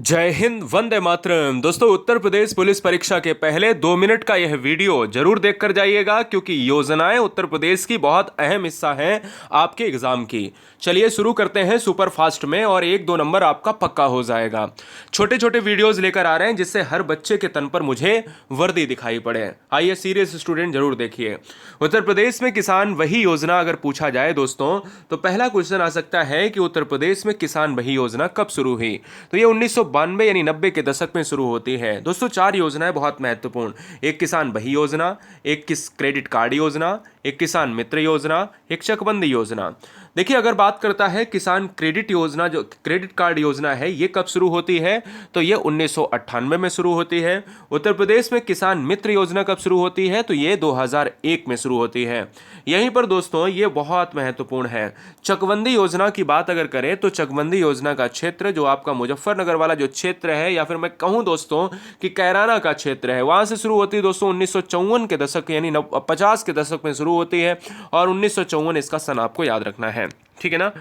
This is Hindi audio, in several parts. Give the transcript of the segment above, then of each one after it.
जय हिंद, वंदे मातरम। दोस्तों, उत्तर प्रदेश पुलिस परीक्षा के पहले 2 मिनट का यह वीडियो जरूर देखकर जाइएगा, क्योंकि योजनाएं उत्तर प्रदेश की बहुत अहम हिस्सा हैं आपके एग्जाम की। चलिए शुरू करते हैं सुपर फास्ट में, और 1-2 नंबर आपका पक्का हो जाएगा। छोटे छोटे वीडियोस लेकर आ रहे हैं जिससे हर बच्चे के तन पर मुझे वर्दी दिखाई पड़े। आइए, सीरियस स्टूडेंट जरूर देखिए। उत्तर प्रदेश में किसान वही योजना अगर पूछा जाए दोस्तों, तो पहला क्वेश्चन आ सकता है कि उत्तर प्रदेश में किसान वही योजना कब शुरू हुई। तो ये 1992 यानी 90 के दशक में शुरू होती है। दोस्तों, 4 योजनाएं बहुत महत्वपूर्ण। एक किसान वही योजना, एक क्रेडिट कार्ड योजना, एक किसान मित्र योजना, एक चकबंदी योजना। देखिए, अगर बात करता है किसान क्रेडिट योजना, जो क्रेडिट कार्ड योजना है, ये कब शुरू होती है, तो ये 1998 में शुरू होती है। उत्तर प्रदेश में किसान मित्र योजना कब शुरू होती है, तो ये 2001 में शुरू होती है। यहीं पर दोस्तों ये बहुत महत्वपूर्ण है, चकबंदी योजना की बात अगर करें तो चकबंदी योजना का क्षेत्र जो आपका मुजफ्फरनगर वाला जो क्षेत्र है, या फिर मैं कहूं दोस्तों कि कैराना का क्षेत्र है, वहां से शुरू होती है दोस्तों 1954 के दशक यानी 50 के दशक में शुरू होती है। और 1954 इसका सन आपको याद रखना है, ठीक है ना।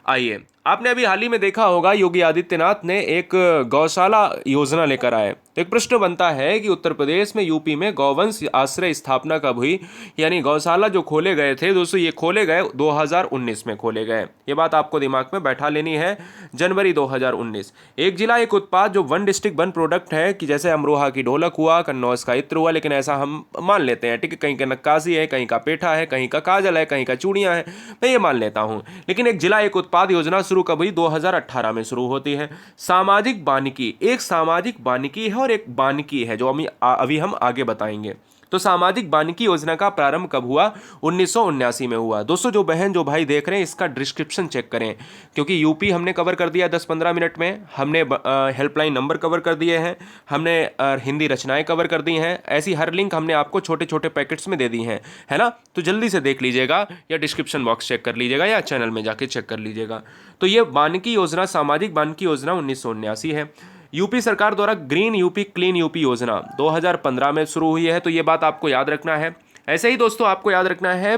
आइए, आपने अभी हाल ही में देखा होगा योगी आदित्यनाथ ने एक गौशाला योजना लेकर आए। तो एक प्रश्न बनता है कि उत्तर प्रदेश में, यूपी में गौवंश आश्रय स्थापना कब हुई, यानी गौशाला जो खोले गए थे दोस्तों, ये खोले गए 2019 में खोले गए। ये बात आपको दिमाग में बैठा लेनी है, जनवरी 2019। एक जिला एक उत्पाद जो वन डिस्ट्रिक्ट वन प्रोडक्ट है, कि जैसे अमरोहा की ढोलक हुआ, कन्नौज का इत्र हुआ, लेकिन ऐसा हम मान लेते हैं, ठीक है। कहीं का नक्काशी है, कहीं का पेठा है, कहीं का काजल है, कहीं का चूड़ियाँ हैं, मैं ये मान लेता हूँ। लेकिन एक जिला एक उत्पाद योजना शुरू कब हुई, 2018 में शुरू होती है। सामाजिक वानिकी, एक सामाजिक वानिकी है और एक वानिकी है जो अभी हम आगे बताएंगे। तो सामाजिक वानिकी योजना का प्रारंभ कब हुआ, 1979 में हुआ। दोस्तों, जो बहन जो भाई देख रहे हैं, इसका डिस्क्रिप्शन चेक करें, क्योंकि यूपी हमने कवर कर दिया 10-15 मिनट में। हमने हेल्पलाइन नंबर कवर कर दिए हैं, हमने हिंदी रचनाएं कवर कर दी हैं। ऐसी हर लिंक हमने आपको छोटे छोटे पैकेट्स में दे दी हैं, है ना। तो जल्दी से देख लीजिएगा, या डिस्क्रिप्शन बॉक्स चेक कर लीजिएगा, या चैनल में जाके चेक कर लीजिएगा। तो ये वानिकी योजना, सामाजिक वानिकी योजना 1979 है। यूपी सरकार द्वारा ग्रीन यूपी क्लीन यूपी योजना 2015 में शुरू हुई है। तो ये बात आपको याद रखना है। ऐसे ही दोस्तों आपको याद रखना है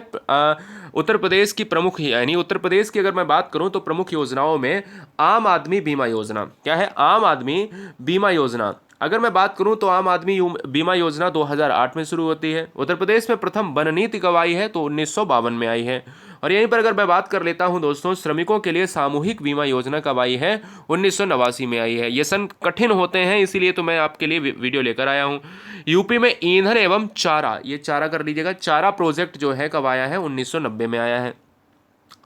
उत्तर प्रदेश की प्रमुख, यानी उत्तर प्रदेश की अगर मैं बात करूं तो प्रमुख योजनाओं में आम आदमी बीमा योजना। क्या है? आम आदमी बीमा योजना। अगर मैं बात करूं तो आम आदमी बीमा योजना 2008 में शुरू होती है। उत्तर प्रदेश में प्रथम वन नीति कब आई है, तो 1952 में आई है। और यहीं पर अगर मैं बात कर लेता हूं दोस्तों, श्रमिकों के लिए सामूहिक बीमा योजना कब आई है, 1989 में आई है। ये सन कठिन होते हैं, इसीलिए तो मैं आपके लिए वीडियो लेकर आया हूं। यूपी में ईंधन एवं चारा, ये चारा कर लीजिएगा, चारा प्रोजेक्ट जो है कब आया है, 1990 में आया है।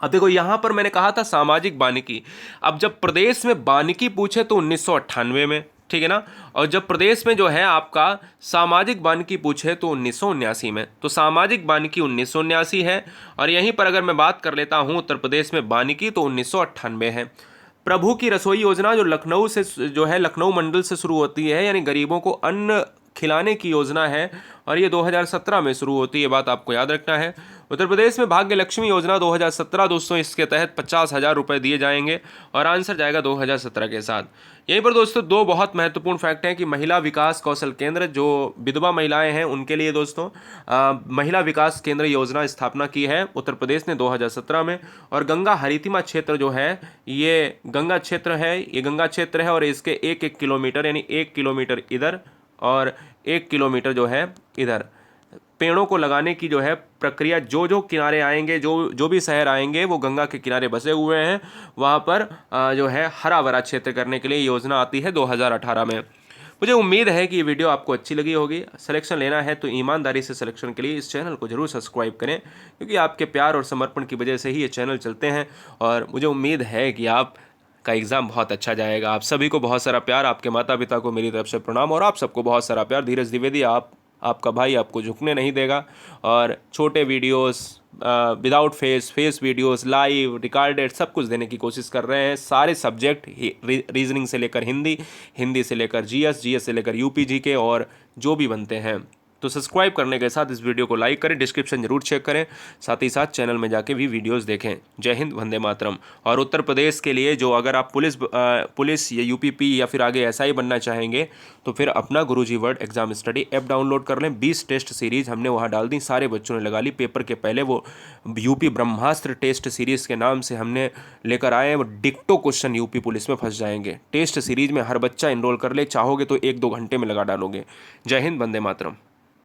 अब देखो, यहां पर मैंने कहा था सामाजिक वानिकी। अब जब प्रदेश में वानिकी पूछे तो 1998 में, ठीक है ना। और जब प्रदेश में जो है आपका सामाजिक वानिकी पूछे तो 1979 में। तो सामाजिक वानिकी 1979 है। और यहीं पर अगर मैं बात कर लेता हूं उत्तर प्रदेश में वानिकी, तो 1998 है। प्रभु की रसोई योजना जो लखनऊ से जो है, लखनऊ मंडल से शुरू होती है, यानी गरीबों को अन्न खिलाने की योजना है, और ये 2017 में शुरू होती है। बात आपको याद रखना है। उत्तर प्रदेश में भाग्य लक्ष्मी योजना 2017 दोस्तों, इसके तहत 50,000 रुपये दिए जाएंगे, और आंसर जाएगा 2017 के साथ। यहीं पर दोस्तों दो बहुत महत्वपूर्ण फैक्ट हैं कि महिला विकास कौशल केंद्र, जो विधवा महिलाएं हैं उनके लिए दोस्तों महिला विकास केंद्र योजना स्थापना की है उत्तर प्रदेश ने 2017 में। और गंगा हरितिमा क्षेत्र जो है, ये गंगा क्षेत्र है, ये गंगा क्षेत्र है, और इसके 1-1 किलोमीटर, यानी 1 किलोमीटर इधर और 1 किलोमीटर जो है इधर, पेड़ों को लगाने की जो है प्रक्रिया, जो जो किनारे आएंगे, जो भी शहर आएंगे, वो गंगा के किनारे बसे हुए हैं, वहाँ पर जो है हरा भरा क्षेत्र करने के लिए योजना आती है 2018 में। मुझे उम्मीद है कि ये वीडियो आपको अच्छी लगी होगी। सिलेक्शन लेना है तो ईमानदारी से सिलेक्शन के लिए इस चैनल को जरूर सब्सक्राइब करें, क्योंकि आपके प्यार और समर्पण की वजह से ही ये चैनल चलते हैं। और मुझे उम्मीद है कि आप का एग्ज़ाम बहुत अच्छा जाएगा। आप सभी को बहुत सारा प्यार, आपके माता पिता को मेरी तरफ से प्रणाम, और आप सबको बहुत सारा प्यार। धीरज द्विवेदी, आपका भाई आपको झुकने नहीं देगा। और छोटे videos, without face videos, live recorded, सब कुछ देने की कोशिश कर रहे हैं। सारे सब्जेक्ट, रीजनिंग से लेकर हिंदी, हिंदी से लेकर जीएस, जीएस से लेकर यूपी जीके, और जो भी बनते हैं तो सब्सक्राइब करने के साथ इस वीडियो को लाइक करें, डिस्क्रिप्शन जरूर चेक करें, साथ ही साथ चैनल में जाके भी वीडियोस देखें। जय हिंद, वंदे मातरम। और उत्तर प्रदेश के लिए जो अगर आप पुलिस या यूपीपी या फिर आगे एसआई बनना चाहेंगे तो फिर अपना Guruji world exam study app download कर लें। 20 टेस्ट सीरीज हमने वहाँ डाल दी, सारे बच्चों ने लगा ली। पेपर के पहले वो यूपी ब्रह्मास्त्र टेस्ट सीरीज के नाम से हमने लेकर आए हैं, वो डिक्टो क्वेश्चन यूपी पुलिस में फंस जाएंगे। टेस्ट सीरीज में हर बच्चा इनरोल कर ले, चाहोगे तो 1-2 घंटे में लगा डालोगे। जय हिंद, वंदे मातरम।